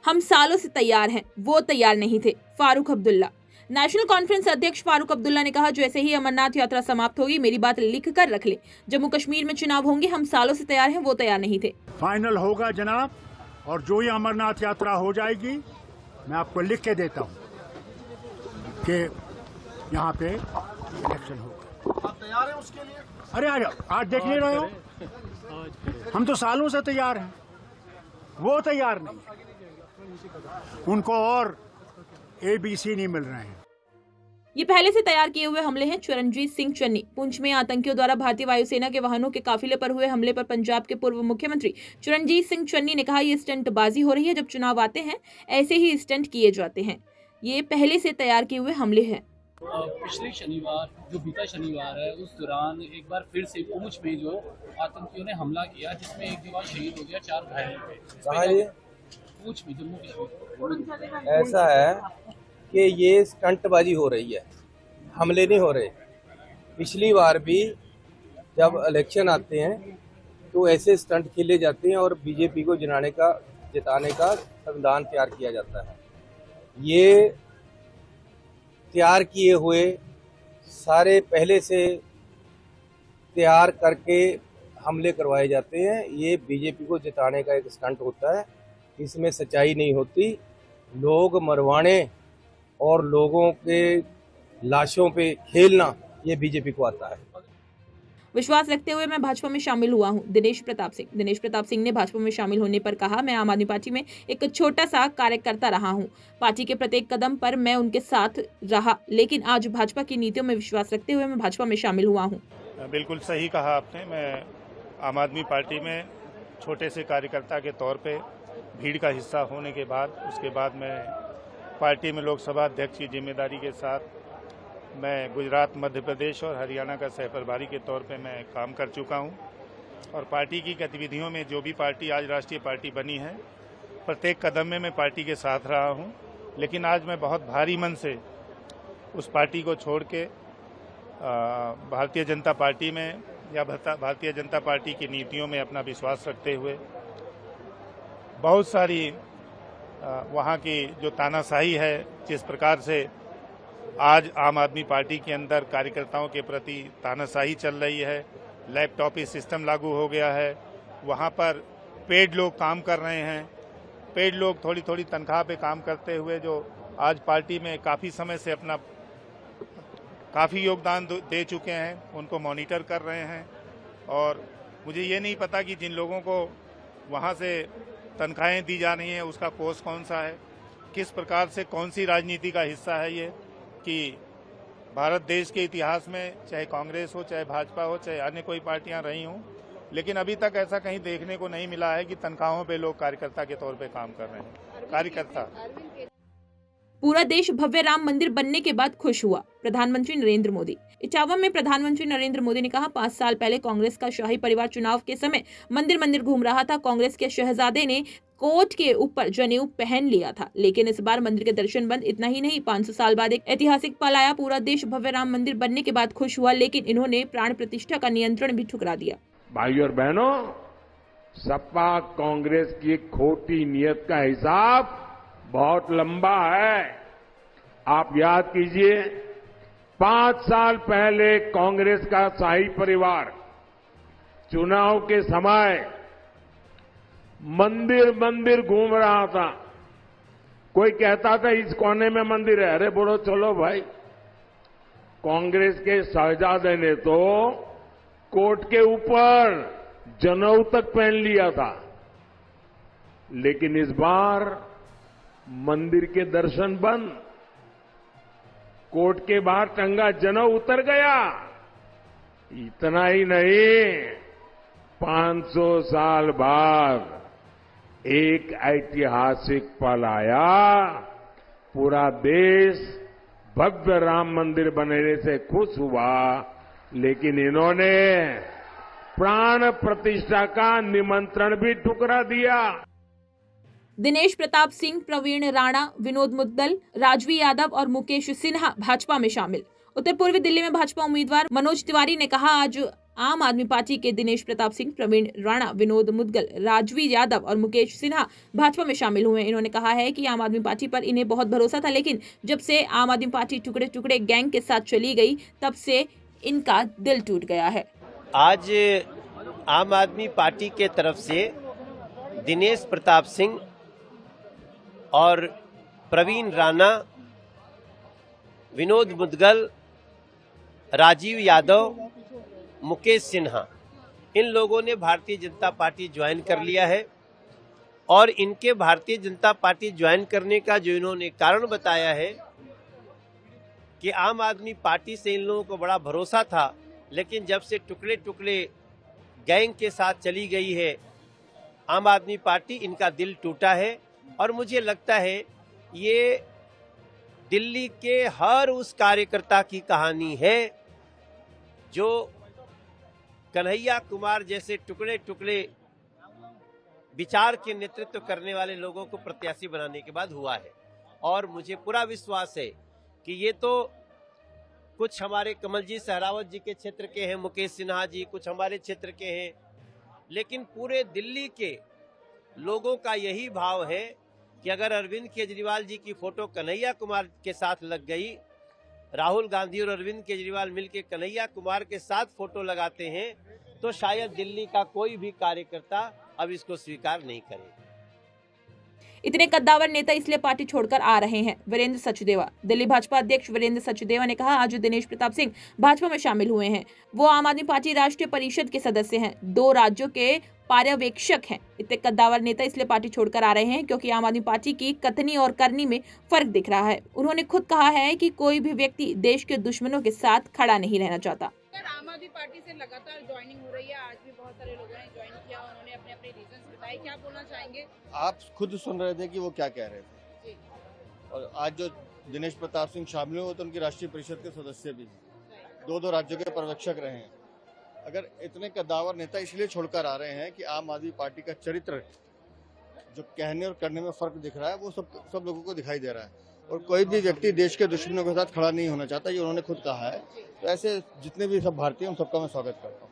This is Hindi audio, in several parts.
हम सालों से तैयार हैं, वो तैयार नहीं थे। फारूक अब्दुल्ला। नेशनल कॉन्फ्रेंस अध्यक्ष फारूक अब्दुल्ला ने कहा, जैसे ही अमरनाथ यात्रा समाप्त होगी, मेरी बात लिख कर रख ले। जम्मू कश्मीर में चुनाव होंगे, हम सालों से तैयार हैं, वो तैयार नहीं थे। फाइनल होगा जनाब, और जो ही अमरनाथ यात्रा हो जाएगी, मैं आपको लिख के देता हूँ कि यहाँ पे इलेक्शन होगा। आप तैयार हैं उसके लिए? अरे आ जाओ, आज देख नहीं रहे हो, हम तो सालों से तैयार हैं, वो तैयार नहीं। उनको और ABC नहीं मिल रहे हैं। ये पहले से तैयार किए हुए हमले हैं। चरणजीत सिंह चन्नी। पुंछ में आतंकियों द्वारा भारतीय वायुसेना के वाहनों के काफिले पर हुए हमले पर पंजाब के पूर्व मुख्यमंत्री चरणजीत सिंह चन्नी ने कहा, ये स्टंटबाजी हो रही है। जब चुनाव आते हैं ऐसे ही स्टंट किए जाते हैं। ये पहले से तैयार किए हुए हमले हैं। पिछले शनिवार, जो बीता शनिवार है, उस दौरान एक बार फिर से पुंछ में जो आतंकियों ने हमला किया, जिसमें एक जवान शहीद हो गया, 4 घायल हो गए। पुंछ में, जम्मू कश्मीर। ऐसा है कि ये स्टंटबाजी हो रही है, हमले नहीं हो रहे। पिछली बार भी जब इलेक्शन आते हैं तो ऐसे स्टंट खेले जाते हैं और बीजेपी को जिताने का संविधान तैयार किया जाता है। ये तैयार किए हुए सारे पहले से तैयार करके हमले करवाए जाते हैं। ये बीजेपी को जिताने का एक स्टंट होता है, इसमें सच्चाई नहीं होती। लोग मरवाने और लोगों के लाशों पे खेलना, ये बीजेपी को आता है। विश्वास रखते हुए मैं भाजपा में शामिल हुआ हूं। दिनेश प्रताप सिंह। दिनेश प्रताप सिंह ने भाजपा में शामिल होने पर कहा, मैं आम आदमी पार्टी में एक छोटा सा कार्यकर्ता रहा हूं। पार्टी के प्रत्येक कदम पर मैं उनके साथ रहा, लेकिन आज भाजपा की नीतियों में विश्वास रखते हुए मैं भाजपा में शामिल हुआ हूं। बिल्कुल सही कहा आपने। मैं आम आदमी पार्टी में छोटे से कार्यकर्ता के तौर पे भीड़ का हिस्सा होने के बाद, उसके बाद मैं पार्टी में लोकसभा अध्यक्ष की जिम्मेदारी के साथ मैं गुजरात, मध्य प्रदेश और हरियाणा का सह प्रभारी के तौर पे मैं काम कर चुका हूं। और पार्टी की गतिविधियों में, जो भी पार्टी आज राष्ट्रीय पार्टी बनी है, प्रत्येक कदम में मैं पार्टी के साथ रहा हूं। लेकिन आज मैं बहुत भारी मन से उस पार्टी को छोड़ के भारतीय जनता पार्टी में या भारतीय जनता पार्टी की नीतियों में अपना विश्वास रखते हुए बहुत सारी वहाँ की जो तानाशाही है, जिस प्रकार से आज आम आदमी पार्टी के अंदर कार्यकर्ताओं के प्रति तानाशाही चल रही है, लैपटॉप सिस्टम लागू हो गया है, वहाँ पर पेड लोग काम कर रहे हैं, पेड लोग थोड़ी थोड़ी तनख्वाह पे काम करते हुए जो आज पार्टी में काफ़ी समय से अपना काफ़ी योगदान दे चुके हैं, उनको मॉनिटर कर रहे हैं। और मुझे ये नहीं पता कि जिन लोगों को वहाँ से तनख्वाहें दी जा रही हैं उसका कोर्स कौन सा है, किस प्रकार से, कौन सी राजनीति का हिस्सा है ये, कि भारत देश के इतिहास में चाहे कांग्रेस हो, चाहे भाजपा हो, चाहे अन्य कोई पार्टियां रही हों, लेकिन अभी तक ऐसा कहीं देखने को नहीं मिला है कि तनख्वाहों पे लोग कार्यकर्ता के तौर पे काम कर रहे हैं। कार्यकर्ता। पूरा देश भव्य राम मंदिर बनने के बाद खुश हुआ। प्रधानमंत्री नरेंद्र मोदी। इटावा में प्रधानमंत्री नरेंद्र मोदी ने कहा, 5 साल पहले कांग्रेस का शाही परिवार चुनाव के समय मंदिर मंदिर घूम रहा था। कांग्रेस के शहजादे ने कोट के ऊपर जनेऊ पहन लिया था, लेकिन इस बार मंदिर के दर्शन बंद। इतना ही नहीं, 500 साल बाद एक ऐतिहासिक पल आया। पूरा देश भव्य राम मंदिर बनने के बाद खुश हुआ, लेकिन इन्होंने प्राण प्रतिष्ठा का नियंत्रण भी ठुकरा दिया। भाइयों और बहनों, सपा कांग्रेस की खोटी नीयत का हिसाब बहुत लंबा है। आप याद कीजिए, 5 साल पहले कांग्रेस का शाही परिवार चुनाव के समय मंदिर मंदिर घूम रहा था। कोई कहता था इस कोने में मंदिर है, अरे बोलो चलो भाई। कांग्रेस के शहजादे ने तो कोट के ऊपर जनेऊ तक पहन लिया था, लेकिन इस बार मंदिर के दर्शन बंद, कोट के बाहर टंगा जनेऊ उतर गया। इतना ही नहीं, 500 साल बाद एक ऐतिहासिक पल आया। पूरा देश भव्य राम मंदिर बनने से खुश हुआ, लेकिन इन्होंने प्राण प्रतिष्ठा का निमंत्रण भी ठुकरा दिया। दिनेश प्रताप सिंह, प्रवीण राणा, विनोद मुद्दल, राजवी यादव और मुकेश सिन्हा भाजपा में शामिल। उत्तर पूर्वी दिल्ली में भाजपा उम्मीदवार मनोज तिवारी ने कहा, आज आम आदमी पार्टी के दिनेश प्रताप सिंह, प्रवीण राणा, विनोद मुदगल, राजवी यादव और मुकेश सिन्हा भाजपा में शामिल हुए। इन्होंने कहा है कि आम आदमी पार्टी पर इन्हें बहुत भरोसा था, लेकिन जब से आम आदमी पार्टी टुकड़े टुकड़े गैंग के साथ चली गई, तब से इनका दिल टूट गया है। आज आम आदमी पार्टी के तरफ से दिनेश प्रताप सिंह और प्रवीण राणा, विनोद मुदगल, राजीव यादव, मुकेश सिन्हा, इन लोगों ने भारतीय जनता पार्टी ज्वाइन कर लिया है। और इनके भारतीय जनता पार्टी ज्वाइन करने का जो इन्होंने कारण बताया है कि आम आदमी पार्टी से इन लोगों को बड़ा भरोसा था, लेकिन जब से टुकड़े टुकड़े गैंग के साथ चली गई है आम आदमी पार्टी, इनका दिल टूटा है। और मुझे लगता है ये दिल्ली के हर उस कार्यकर्ता की कहानी है जो कन्हैया कुमार जैसे टुकड़े टुकड़े विचार के नेतृत्व करने वाले लोगों को प्रत्याशी बनाने के बाद हुआ है। और मुझे पूरा विश्वास है कि ये तो कुछ हमारे कमल जी सहरावत जी के क्षेत्र के हैं, मुकेश सिन्हा जी कुछ हमारे क्षेत्र के हैं, लेकिन पूरे दिल्ली के लोगों का यही भाव है कि अगर अरविंद केजरीवाल जी की फोटो कन्हैया कुमार के साथ लग गई, राहुल गांधी और अरविंद केजरीवाल मिलकर कन्हैया कुमार के साथ फोटो लगाते हैं, तो शायद दिल्ली का कोई भी कार्यकर्ता अब इसको स्वीकार नहीं करेगा। इतने कद्दावर नेता इसलिए पार्टी छोड़कर आ रहे हैं। वीरेंद्र सचदेवा, दिल्ली भाजपा अध्यक्ष वीरेंद्र सचदेवा ने कहा, आज दिनेश प्रताप सिंह भाजपा में शामिल हुए हैं। वो आम आदमी पार्टी राष्ट्रीय परिषद के सदस्य हैं, 2 राज्यों के पर्यवेक्षक हैं। इतने कद्दावर नेता इसलिए पार्टी छोड़कर आ रहे हैं क्योंकि आम आदमी पार्टी की कथनी और करनी में फर्क दिख रहा है। उन्होंने खुद कहा है कि कोई भी व्यक्ति देश के दुश्मनों के साथ खड़ा नहीं रहना चाहता। आम आदमी पार्टी से लगातार ज्वाइनिंग हो रही है, आज भी बहुत सारे लोगों ने ज्वाइन किया, उन्होंने अपने अपने रीजंस बताए, क्या बोलना चाहेंगे? आप खुद सुन रहे थे कि वो क्या कह रहे थे जी। और आज जो दिनेश प्रताप सिंह शामिल हुए तो उनकी राष्ट्रीय परिषद के सदस्य भी हैं, 2 राज्यों के पर्यवेक्षक रहे हैं। अगर इतने कद्दावर नेता इसलिए छोड़कर आ रहे हैं कि आम आदमी पार्टी का चरित्र जो कहने और करने में फर्क दिख रहा है वो सब लोगों को दिखाई दे रहा है। और कोई भी व्यक्ति देश के दुश्मनों के साथ खड़ा नहीं होना चाहता, ये उन्होंने खुद कहा है। तो ऐसे जितने भी सब भारतीय उन सबका मैं स्वागत करता हूँ।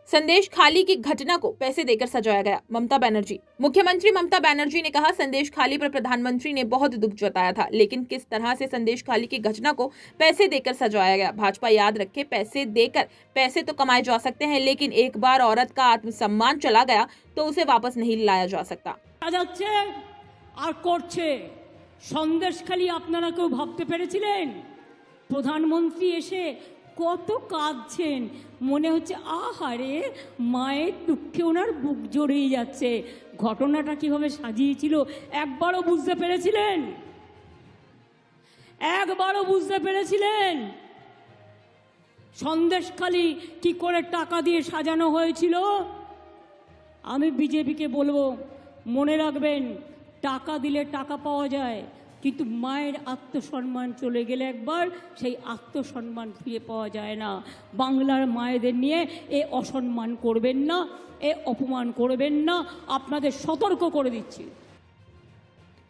संदेश खाली की घटना को पैसे देकर सजाया गया। ममता बनर्जी, मुख्यमंत्री ममता बनर्जी ने कहा, संदेश खाली पर प्रधानमंत्री ने बहुत दुख जताया था, लेकिन किस तरह से संदेश खाली की घटना को पैसे देकर सजाया गया। भाजपा याद रखे, पैसे देकर पैसे तो कमाए जा सकते हैं, लेकिन एक बार औरत का आत्मसम्मान चला गया तो उसे वापस नहीं लाया जा सकता। সন্দেশখালি আপনারা কেউ ভাবতে পেরেছিলেন? প্রধানমন্ত্রী এসে কত কাঁদছেন, মনে হচ্ছে আহারে মায়ের দুঃখে ওনার বুক জড়িয়ে যাচ্ছে। ঘটনাটা কিভাবে সাজিয়েছিল একবারও বুঝতে পেরেছিলেন? একবারও বুঝতে পেরেছিলেন সন্দেশখালি কি করে টাকা দিয়ে সাজানো হয়েছিল? আমি বিজেপিকে বলবো, মনে রাখবেন, টাকা দিলে টাকা পাওয়া যায়, কিন্তু মায়ের আত্মসম্মান চলে গেলে একবার সেই আত্মসম্মান ফিরে পাওয়া যায় না। বাংলার মায়েদের নিয়ে এ অসম্মান করবেন না, এ অপমান করবেন না, আপনাদের সতর্ক করে দিচ্ছি।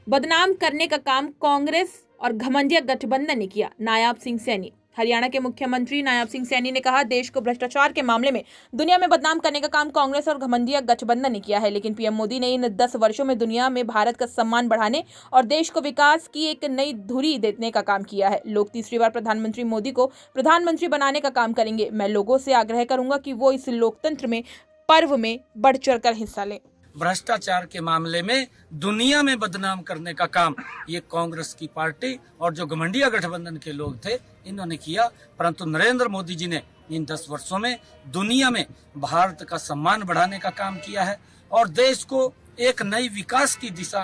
बदनाम करने का काम कांग्रेस और घमंडिया गठबंधन ने किया। नायाब सिंह सैनी, हरियाणा के मुख्यमंत्री नायाब सिंह सैनी ने कहा, देश को भ्रष्टाचार के मामले में दुनिया में बदनाम करने का काम कांग्रेस और घमंडिया गठबंधन ने किया है, लेकिन पीएम मोदी ने इन 10 वर्षों में दुनिया में भारत का सम्मान बढ़ाने और देश को विकास की एक नई धुरी देने का काम किया है। लोग तीसरी बार प्रधानमंत्री मोदी को प्रधानमंत्री बनाने का काम करेंगे। मैं लोगों से आग्रह करूंगा कि वो इस लोकतंत्र में पर्व में बढ़ चढ़कर हिस्सा लें। भ्रष्टाचार के मामले में दुनिया में बदनाम करने का काम ये कांग्रेस की पार्टी और जो घमंडिया गठबंधन के लोग थे इन्होंने किया, परंतु नरेंद्र मोदी जी ने इन 10 वर्षों में दुनिया में भारत का सम्मान बढ़ाने का काम किया है और देश को एक नई विकास की दिशा,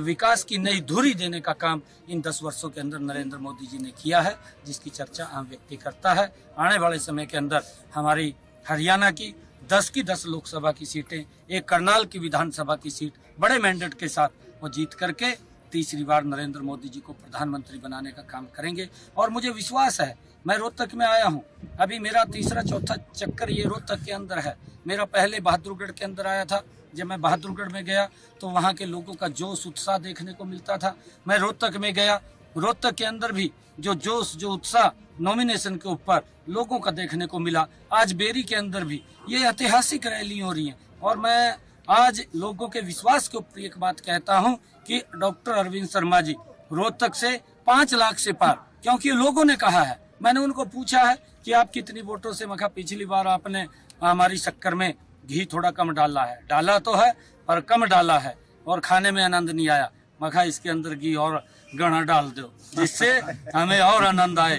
विकास की नई धुरी देने का काम इन 10 वर्षों के अंदर नरेंद्र मोदी जी ने किया है, जिसकी चर्चा आम व्यक्ति करता है। आने वाले समय के अंदर हमारी हरियाणा की 10 की 10 लोकसभा की सीटें, एक करनाल की विधानसभा की सीट बड़े मैंडेट के साथ वो जीत करके तीसरी बार नरेंद्र मोदी जी को प्रधानमंत्री बनाने का काम करेंगे। और मुझे विश्वास है, मैं रोहतक में आया हूँ, अभी मेरा तीसरा चौथा चक्कर ये रोहतक के अंदर है। मेरा पहले बहादुरगढ़ के अंदर आया था। जब मैं बहादुरगढ़ में गया तो वहाँ के लोगों का जोश उत्साह देखने को मिलता था। मैं रोहतक में गया, रोहतक के अंदर भी जो जोश जो उत्साह नॉमिनेशन के ऊपर लोगों का देखने को मिला, आज बेरी के अंदर भी ये ऐतिहासिक रैली हो रही है। और मैं आज लोगों के विश्वास के ऊपर एक बात कहता हूं कि डॉक्टर अरविंद शर्मा जी रोहतक से 5 लाख से पार, क्योंकि लोगों ने कहा है। मैंने उनको पूछा है कि आप कितनी वोटों से, मैं कहा पिछली बार आपने हमारी शक्कर में घी थोड़ा कम डाला है। डाला तो है पर कम डाला है और खाने में आनंद नहीं आया। मैं कहा इसके अंदर घी और गणा डाल दो जिससे हमें और आनंद आए,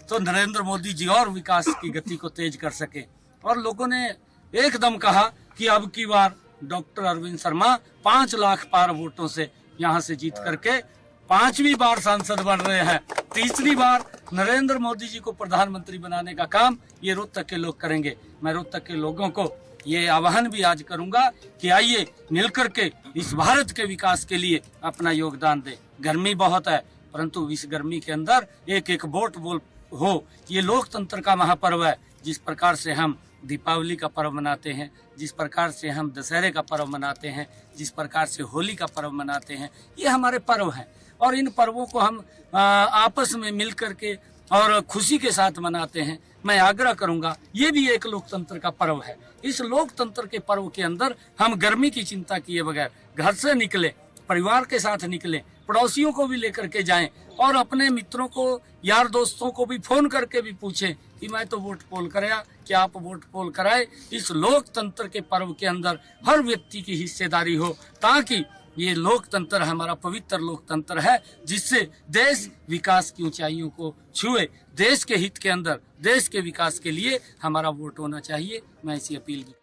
तो नरेंद्र मोदी जी और विकास की गति को तेज कर सके। और लोगों ने एकदम कहा कि अब की बार डॉक्टर अरविंद शर्मा 5 लाख पार वोटों से यहाँ से जीत करके 5वीं बार सांसद बन रहे हैं। 3री बार नरेंद्र मोदी जी को प्रधानमंत्री बनाने का काम ये रोहतक के लोग करेंगे। मैं रोहतक के लोगों को ये आह्वान भी आज करूंगा कि आइए मिलकर के इस भारत के विकास के लिए अपना योगदान दें। गर्मी बहुत है, परंतु इस गर्मी के अंदर एक एक वोट बोल हो। ये लोकतंत्र का महापर्व है। जिस प्रकार से हम दीपावली का पर्व मनाते हैं, जिस प्रकार से हम दशहरे का पर्व मनाते हैं, जिस प्रकार से होली का पर्व मनाते हैं, ये हमारे पर्व हैं। और इन पर्वों को हम आपस में मिल करके और खुशी के साथ मनाते हैं। मैं आग्रह करूंगा, ये भी एक लोकतंत्र का पर्व है। इस लोकतंत्र के पर्व के अंदर हम गर्मी की चिंता किए बगैर घर से निकले, परिवार के साथ निकले, पड़ोसियों को भी लेकर के जाएं और अपने मित्रों को, यार दोस्तों को भी फोन करके भी पूछें कि मैं तो वोट पोल कराया, क्या आप वोट पोल कराए। इस लोकतंत्र के पर्व के अंदर हर व्यक्ति की हिस्सेदारी हो, ताकि ये लोकतंत्र हमारा पवित्र लोकतंत्र है, जिससे देश विकास की ऊंचाइयों को छुए। देश के हित के अंदर, देश के विकास के लिए हमारा वोट होना चाहिए। मैं इसी अपील की